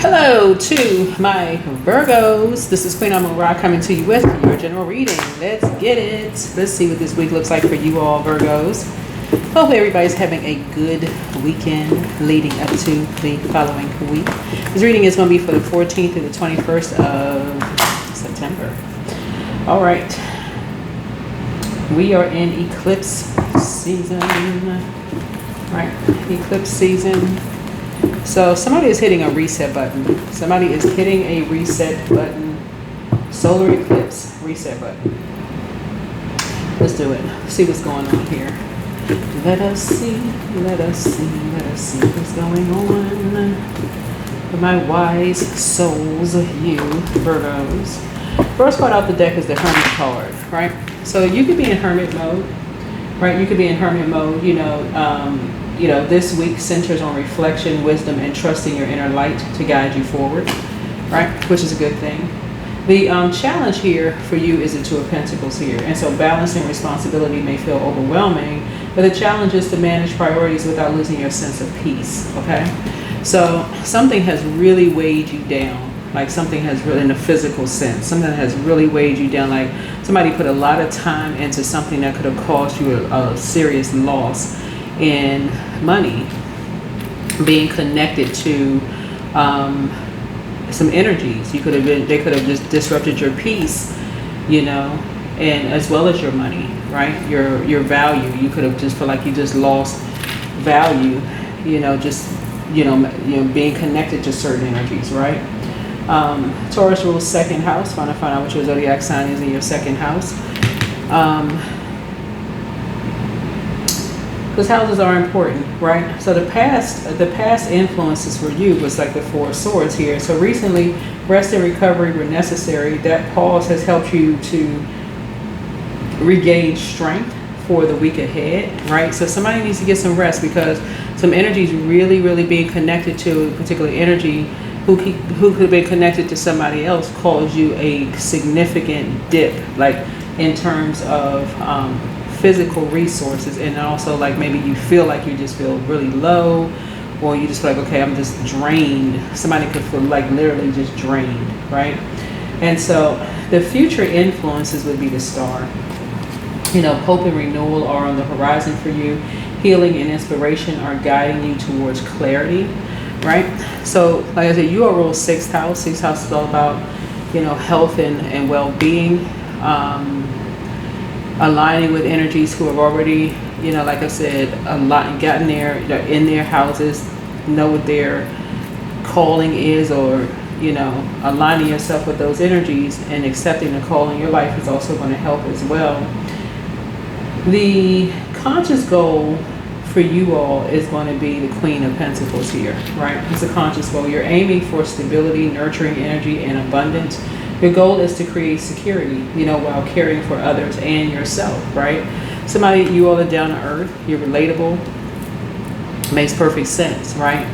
Hello to my Virgos. This is Queen Amara coming to you with your general reading. Let's get it. Let's see what this week looks like for you all, Virgos. Hopefully everybody's having a good weekend leading up to the following week. This reading is going to be for the 14th through the 21st of September. All right. We are in eclipse season. Right. Eclipse season. So somebody is hitting a reset button. Somebody is hitting a reset button. Solar eclipse reset button. Let's do it. See what's going on here. Let us see what's going on. For my wise souls, you Virgos. First card out the deck is the Hermit card, right? So you could be in Hermit mode, right? You could be in Hermit mode, this week centers on reflection, wisdom, and trusting your inner light to guide you forward, right? Which is a good thing. The challenge here for you is the Two of Pentacles here. And so balancing responsibility may feel overwhelming, but the challenge is to manage priorities without losing your sense of peace, okay? So something has really weighed you down, like something has really, in a physical sense, something has really weighed you down, like somebody put a lot of time into something that could have caused you a serious loss in money, being connected to some energies. They could have just disrupted your peace, and as well as your money, right? Your value. You could have just felt like you just lost value, being connected to certain energies, right? Taurus rules second house. Want to find out what your zodiac sign is in your second house. Because houses are important, right? So the past influences for you was like the Four of Swords here. So recently, rest and recovery were necessary. That pause has helped you to regain strength for the week ahead, right? So somebody needs to get some rest because some energy is really, really being connected to a particular energy who could have been connected to somebody else caused you a significant dip, like in terms of physical resources, and also like maybe you feel like you just feel really low, or you just feel like, okay, I'm just drained. Somebody could feel like literally just drained, right? And so the future influences would be the Star. Hope and renewal are on the horizon for you. Healing and inspiration are guiding you towards clarity, right? So like I said, you are ruled sixth house. Sixth house is all about health and well-being, aligning with energies who have already, like I said, a lot gotten there, they're in their houses, know what their calling is, or, aligning yourself with those energies and accepting the call in your life is also going to help as well. The conscious goal for you all is going to be the Queen of Pentacles here, right? It's a conscious goal. You're aiming for stability, nurturing energy, and abundance. Your goal is to create security, while caring for others and yourself, right? Somebody, you all are down to earth, you're relatable, makes perfect sense, right?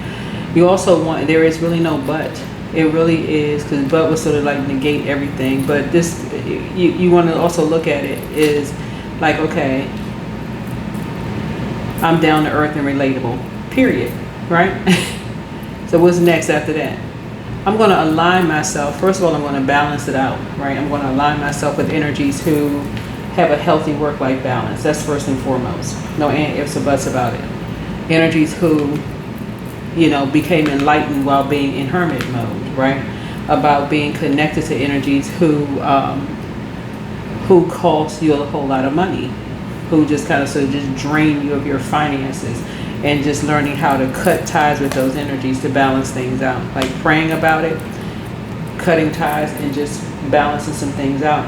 You also want, there is really no but. It really is, because but would sort of like negate everything. But this, you want to also look at it is like, okay, I'm down to earth and relatable, period, right? So what's next after that? I'm going to align myself. First of all, I'm going to balance it out, right? I'm going to align myself with energies who have a healthy work-life balance. That's first and foremost. No ifs or buts about it. Energies who, became enlightened while being in hermit mode, right? About being connected to energies who cost you a whole lot of money, who just kind of just drain you of your finances. And just learning how to cut ties with those energies to balance things out. Like praying about it, cutting ties, and just balancing some things out.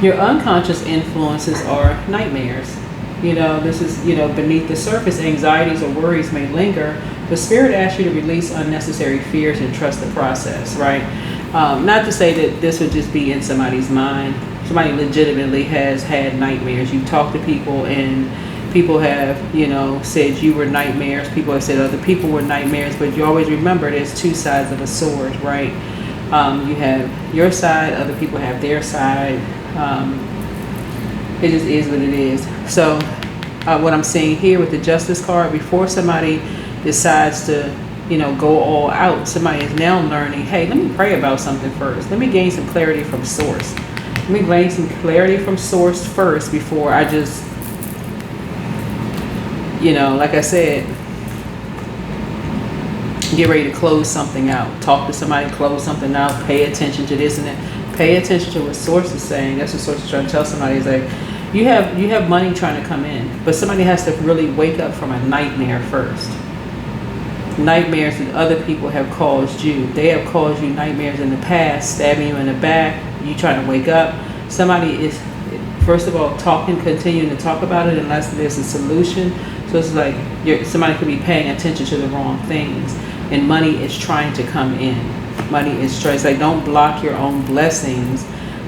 Your unconscious influences are nightmares. This is, beneath the surface, anxieties or worries may linger. The spirit asks you to release unnecessary fears and trust the process, right? Not to say that this would just be in somebody's mind. Somebody legitimately has had nightmares. You talk to people and people have, said you were nightmares. People have said other people were nightmares. But you always remember there's two sides of a sword, right? You have your side, other people have their side. It just is what it is. So what I'm seeing here with the Justice card, before somebody decides to, go all out, somebody is now learning, hey, let me pray about something first. Let me gain some clarity from source. Let me gain some clarity from source first before I just, like I said, get ready to close something out. Talk to somebody, close something out, pay attention to this and that. Pay attention to what source is saying. That's what source is trying to tell somebody. Is like, you have money trying to come in, but somebody has to really wake up from a nightmare first. Nightmares that other people have caused you. They have caused you nightmares in the past, stabbing you in the back, you trying to wake up. Somebody is, first of all, continuing to talk about it unless there's a solution. So it's like somebody could be paying attention to the wrong things, and money is trying to come in. It's like, don't block your own blessings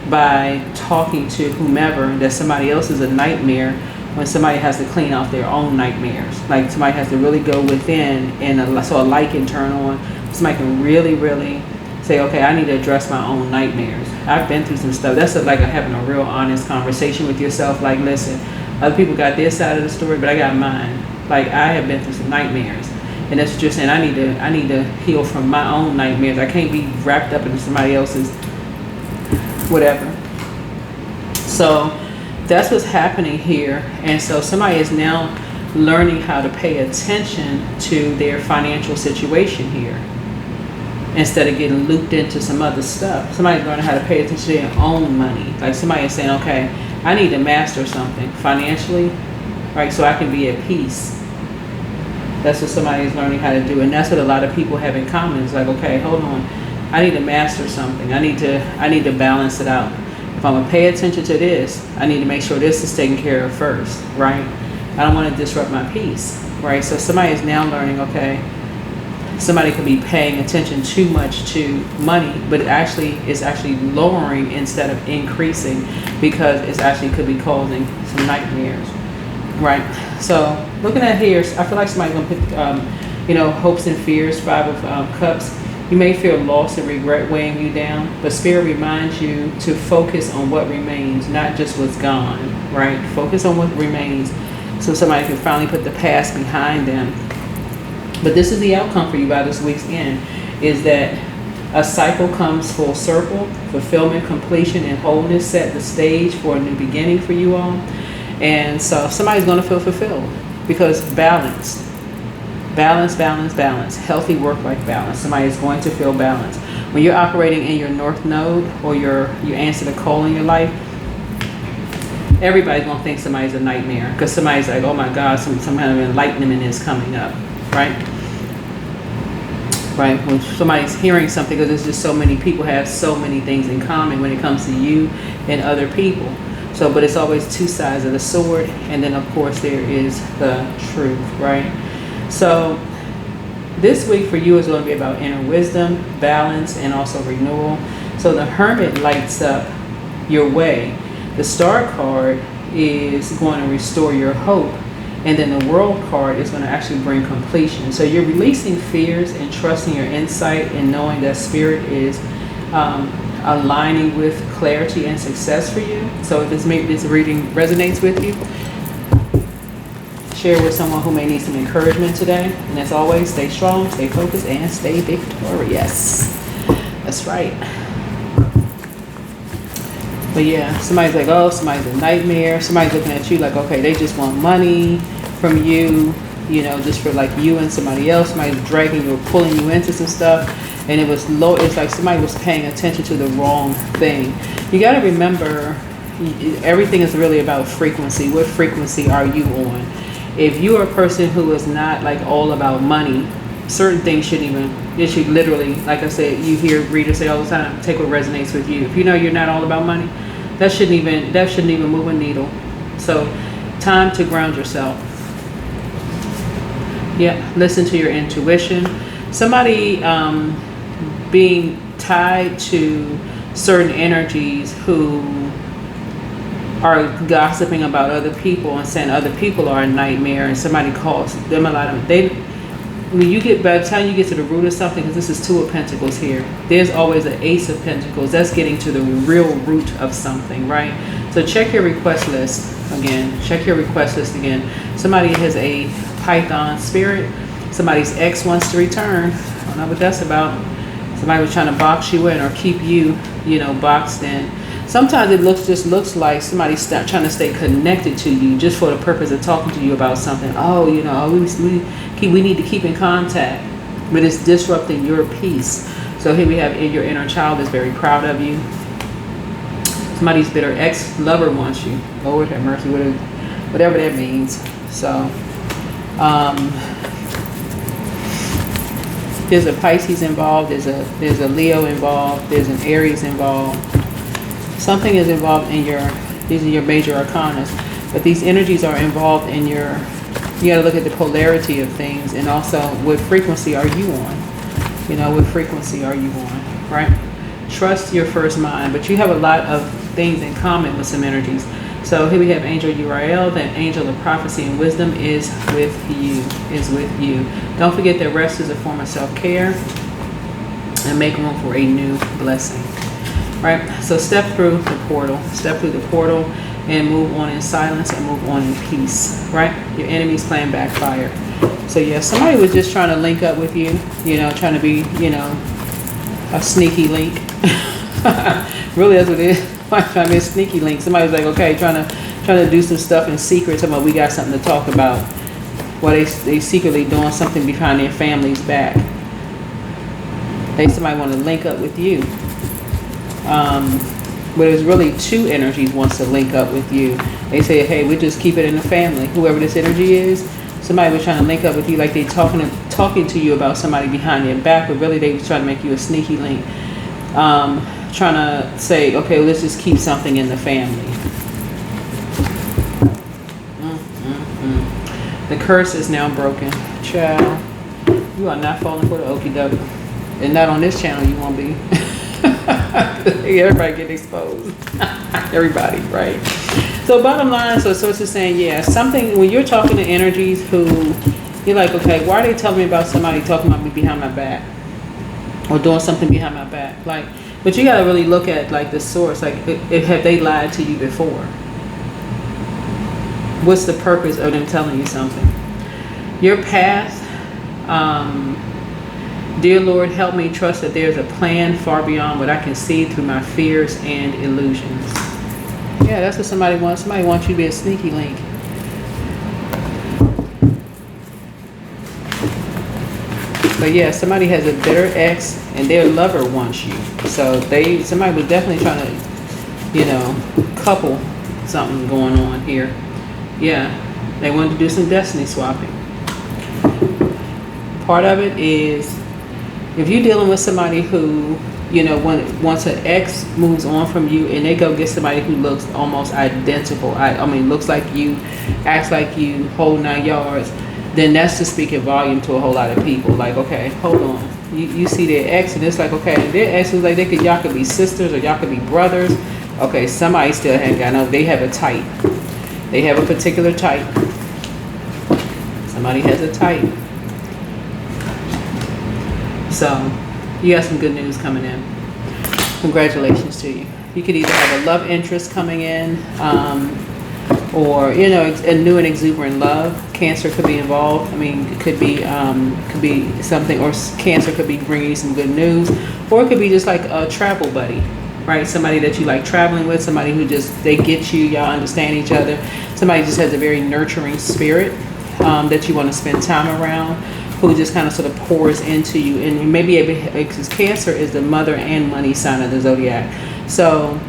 by talking to whomever that somebody else is a nightmare, when somebody has to clean off their own nightmares. Like, somebody has to really go within, and so a light can turn on. Somebody can really, really say, okay, I need to address my own nightmares. I've been through some stuff. That's like having a real honest conversation with yourself. Like, listen, other people got their side of the story, but I got mine. Like, I have been through some nightmares. And that's what you're saying. I need to heal from my own nightmares. I can't be wrapped up in somebody else's whatever. So that's what's happening here. And so somebody is now learning how to pay attention to their financial situation here, instead of getting looped into some other stuff. Somebody's learning how to pay attention to their own money. Like, somebody is saying, okay, I need to master something financially, right, so I can be at peace. That's what somebody is learning how to do. And that's what a lot of people have in common. It's like, okay, hold on, I need to master something. I need to balance it out. If I'm gonna pay attention to this, I need to make sure this is taken care of first, right? I don't want to disrupt my peace, right? So somebody is now learning, okay, somebody could be paying attention too much to money, but it's actually lowering instead of increasing, because it's actually could be causing some nightmares, right? So looking at here, I feel like somebody's gonna put, hopes and fears, 5 of Cups. You may feel loss and regret weighing you down, but Spirit reminds you to focus on what remains, not just what's gone, right? Focus on what remains, so somebody can finally put the past behind them. But this is the outcome for you by this week's end, is that a cycle comes full circle, fulfillment, completion, and wholeness set the stage for a new beginning for you all. And so somebody's going to feel fulfilled, because balance, healthy work-life balance. Somebody is going to feel balanced. When you're operating in your North Node, or you answer the call in your life, everybody's going to think somebody's a nightmare, because somebody's like, oh my God, some kind of enlightenment is coming up, right? Right? When somebody's hearing something, because there's just so many people have so many things in common when it comes to you and other people. So, but it's always two sides of the sword, and then of course there is the truth, right? So this week for you is going to be about inner wisdom, balance, and also renewal. So the Hermit lights up your way. The Star card is going to restore your hope, and then the World card is going to actually bring completion. So you're releasing fears and trusting your insight, and knowing that Spirit is aligning with clarity and success for you. So if maybe this reading resonates with you, share with someone who may need some encouragement today. And as always, stay strong, stay focused, and stay victorious. That's right. But yeah, somebody's like, oh, somebody's a nightmare. Somebody's looking at you like, okay, they just want money from you, just for like you and somebody else. Somebody's dragging you or pulling you into some stuff. And it was low. It's like somebody was paying attention to the wrong thing. You got to remember, everything is really about frequency. What frequency are you on? If you are a person who is not like all about money, certain things it should literally, like I said, you hear readers say all the time, take what resonates with you. If you know you're not all about money, that shouldn't even move a needle. So time to ground yourself. Yeah, listen to your intuition. Somebody being tied to certain energies who are gossiping about other people and saying other people are a nightmare, and somebody calls them a lot of by the time you get to the root of something, because this is 2 of Pentacles here, there's always an Ace of Pentacles. That's getting to the real root of something, right? So check your request list. again. Check your request list again. Somebody has a Python spirit. Somebody's ex wants to return. I don't know what that's about. Somebody was trying to box you in or keep you, boxed in. Sometimes it just looks like somebody's trying to stay connected to you just for the purpose of talking to you about something. Oh, we need to keep in contact, but it's disrupting your peace. So here we have your inner child is very proud of you. Somebody's bitter ex-lover wants you. Lord have mercy, whatever that means. So, there's a Pisces involved. There's a Leo involved. There's an Aries involved. Something is involved these are your major arcanas, but these energies are involved in you got to look at the polarity of things, and also what frequency are you on? What frequency are you on, right? Trust your first mind, but you have a lot of things in common with some energies. So here we have Angel Uriel, the angel of prophecy and wisdom is with you. Don't forget that rest is a form of self-care, and make room for a new blessing. Right, so step through the portal, and move on in silence and move on in peace. Right, your enemy's plan backfired. So yeah, somebody was just trying to link up with you, trying to be, a sneaky link. Really, that's what it is. Trying to be a sneaky link. Somebody was like, okay, trying to do some stuff in secret. Talking about we got something to talk about. While they secretly doing something behind their family's back. Somebody want to link up with you. But there's really two energies wants to link up with you. They say, hey, we just keep it in the family. Whoever this energy is, somebody was trying to link up with you, like they talking to you about somebody behind your back, but really they was trying to make you a sneaky link. Trying to say, okay, well, let's just keep something in the family. The curse is now broken. Child, you are not falling for the okie doke. And not on this channel, you won't be. Everybody get exposed. Everybody, right? So bottom line, so it's saying, yeah, something, when you're talking to energies who, you're like, okay, why are they telling me about somebody talking about me behind my back? Or doing something behind my back? Like, but you got to really look at, like, the source. Like, have they lied to you before? What's the purpose of them telling you something? Your path, dear Lord, help me trust that there's a plan far beyond what I can see through my fears and illusions. Yeah, that's what somebody wants. Somebody wants you to be a sneaky link. But yeah, somebody has a bitter ex and their lover wants you. So somebody was definitely trying to, couple something going on here. Yeah, they wanted to do some destiny swapping. Part of it is, if you're dealing with somebody who, once an ex moves on from you and they go get somebody who looks almost identical, looks like you, acts like you, whole 9 yards, then that's just speaking volume to a whole lot of people. Like, okay, hold on. You see their ex and it's like, okay, their ex is like, y'all could be sisters or y'all could be brothers. Okay, somebody still they have a type. They have a particular type. Somebody has a type. So, you got some good news coming in. Congratulations to you. You could either have a love interest coming in, or a new and exuberant love. Cancer could be involved. It could be something, or Cancer could be bringing you some good news, or it could be just like a travel buddy, right? Somebody that you like traveling with, somebody who they get you, y'all understand each other. Somebody just has a very nurturing spirit that you want to spend time around, who just kind of sort of pours into you. And maybe because Cancer is the mother and money sign of the zodiac. So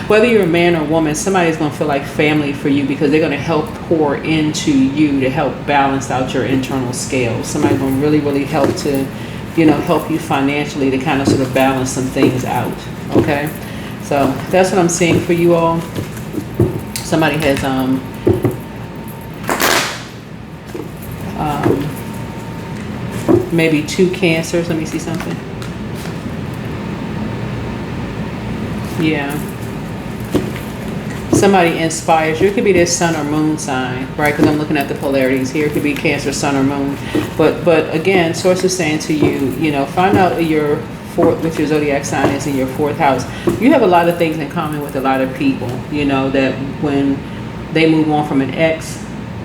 whether you're a man or woman, somebody's going to feel like family for you, because they're going to help pour into you to help balance out your internal scales. Somebody's going to really, really help to, help you financially to kind of sort of balance some things out. Okay? So that's what I'm seeing for you all. Somebody has, maybe 2 Cancers. Let me see something. Yeah. Somebody inspires you. It could be their sun or moon sign, right? Because I'm looking at the polarities here. It could be Cancer, sun, or moon. But again, source is saying to you, find out what your zodiac sign is in your 4th house. You have a lot of things in common with a lot of people, that when they move on from an ex.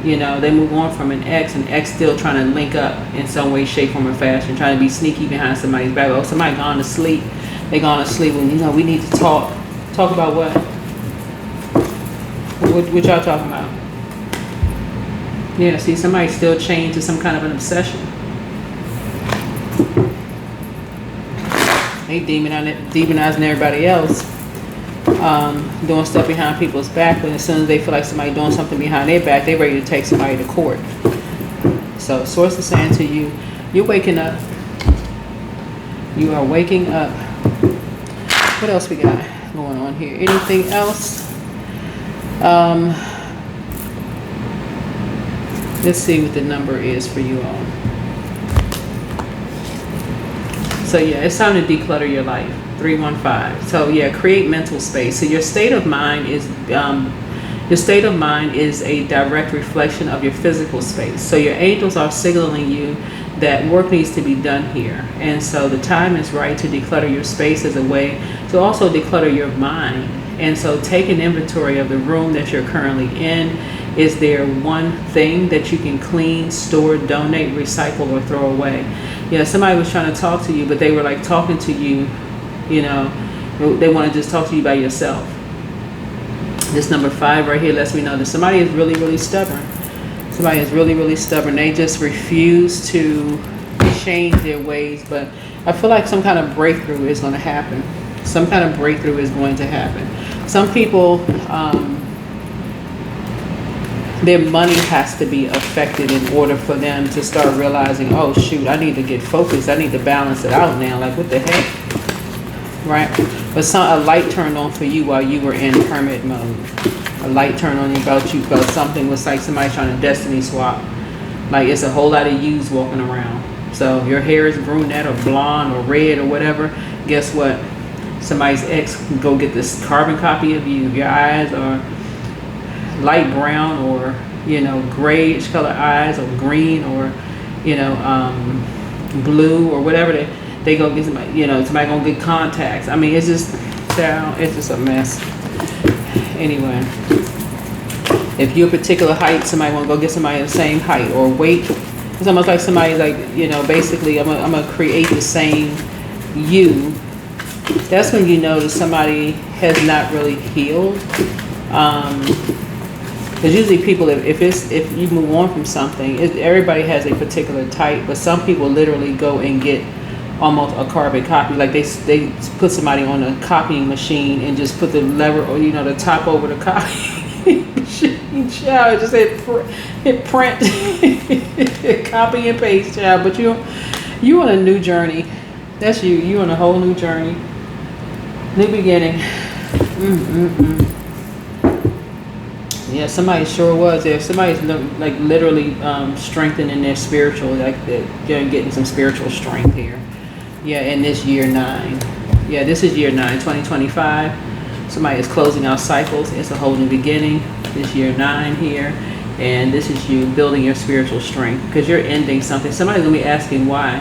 They move on from an ex, and ex still trying to link up in some way, shape, form, or fashion, trying to be sneaky behind somebody's back. Oh, somebody gone to sleep. They gone to sleep when, we need to talk. Talk about what? What y'all talking about? Yeah, see, somebody's still chained to some kind of an obsession. They demonizing everybody else. Doing stuff behind people's back, but as soon as they feel like somebody doing something behind their back, they're ready to take somebody to court. So Source is saying to you, you're waking up. You are waking up. What else we got going on here? Anything else? Let's see what the number is for you all. So yeah, it's time to declutter your life. 315. So yeah, create mental space. So your state of mind is a direct reflection of your physical space. So your angels are signaling you that work needs to be done here, and so the time is right to declutter your space as a way to also declutter your mind. And so take an inventory of the room that you're currently in. Is there one thing that you can clean, store, donate, recycle, or throw away? Somebody was trying to talk to you, but they were like talking to you, they want to just talk to you by yourself. This number 5 right here lets me know that somebody is really, really stubborn. Somebody is really, really stubborn. They just refuse to change their ways, but I feel like some kind of breakthrough is going to happen. Some kind of breakthrough is going to happen. Some people, their money has to be affected in order for them to start realizing, oh shoot, I need to get focused. I need to balance it out now. Like, what the heck? Right? But a light turned on for you while you were in hermit mode. A light turned on about something was like somebody trying to destiny swap. Like, it's a whole lot of yous walking around. So if your hair is brunette or blonde or red or whatever, guess what? Somebody's ex can go get this carbon copy of you. If your eyes are light brown or, grayish color eyes, or green, or, blue, or whatever, they go get somebody, somebody gonna get contacts. I mean, it's just a mess. Anyway, if you're a particular height, somebody want to go get somebody the same height or weight. It's almost like somebody like, basically I'm gonna create the same you. That's when you know that somebody has not really healed. Because usually people, if you move on from something, everybody has a particular type, but some people literally go and get almost a carbon copy. Like they put somebody on a copying machine and just put the lever, or the top over the copy machine. Child, just hit print, copy and paste, child. But you on a new journey. That's you. You on a whole new journey, new beginning. Yeah, somebody sure was there. Somebody's like literally strengthening their spiritual, like they're getting some spiritual strength here. Yeah, in this year 9. Yeah, this is year 9, 2025. Somebody is closing out cycles. It's a whole new beginning. This year 9 here. And this is you building your spiritual strength because you're ending something. Somebody's going to be asking why.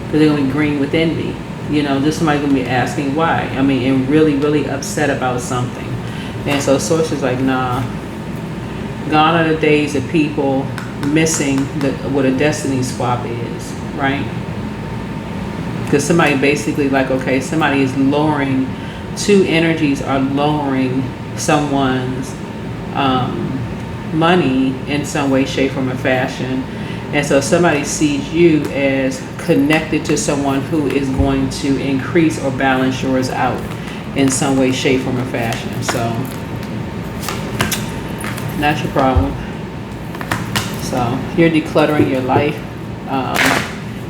Because they're going to be green with envy. Just somebody's going to be asking why. I mean, and really, really upset about something. And so Source is like, nah. Gone are the days of people missing what a destiny swap is, right? Because somebody basically like, okay, somebody is lowering, two energies are lowering someone's money in some way, shape, form, or fashion. And so somebody sees you as connected to someone who is going to increase or balance yours out in some way, shape, form, or fashion. So, not your problem. So, you're decluttering your life.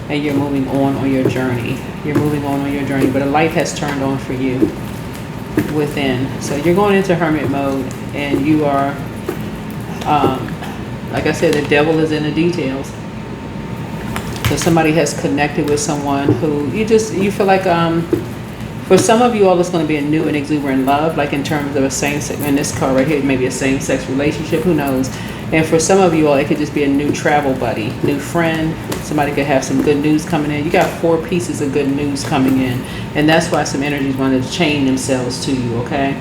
And you're moving on your journey. You're moving on your journey, but a light has turned on for you within. So you're going into hermit mode, and you are, like I said, the devil is in the details. So somebody has connected with someone who you feel like, for some of you all, it's going to be a new and exuberant love, like in terms of a same-sex, in this card right here, maybe a same-sex relationship, who knows. And for some of you all, it could just be a new travel buddy, new friend. Somebody could have some good news coming in. You got 4 pieces of good news coming in. And that's why some energies want to chain themselves to you, okay?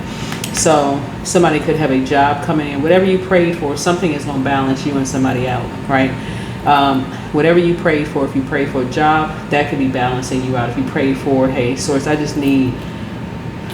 So somebody could have a job coming in. Whatever you prayed for, something is going to balance you and somebody out, right? Whatever you prayed for, if you pray for a job, that could be balancing you out. If you pray for, hey, source, I just need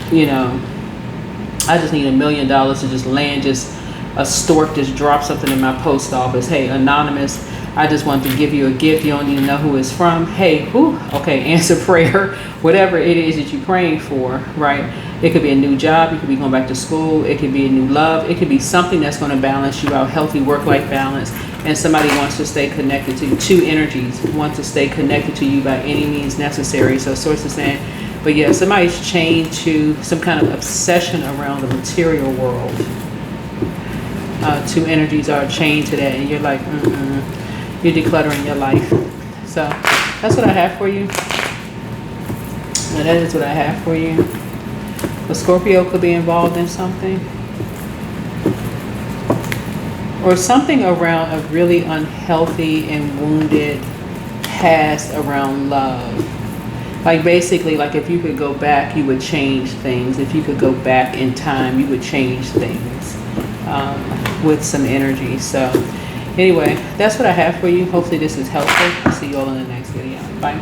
$1 million to just land, just a stork just drop something in my post office. Hey, anonymous, I just want to give you a gift. You don't even know who it's from. Hey, okay, answer prayer. Whatever it is that you're praying for, right? It could be a new job. You could be going back to school. It could be a new love. It could be something that's going to balance you out, healthy work-life balance. And somebody wants to stay connected to you. Two energies want to stay connected to you by any means necessary. So source is saying, but yeah, somebody's chained to some kind of obsession around the material world. Two energies are chained to that, and you're like, you're decluttering your life. So that's what I have for you. And that is what I have for you. A Scorpio could be involved in something, or something around a really unhealthy and wounded past around love. Like basically, like if you could go back, you would change things. If you could go back in time, you would change things with some energy. So anyway, that's what I have for you. Hopefully this is helpful. I'll see you all in the next video. Bye.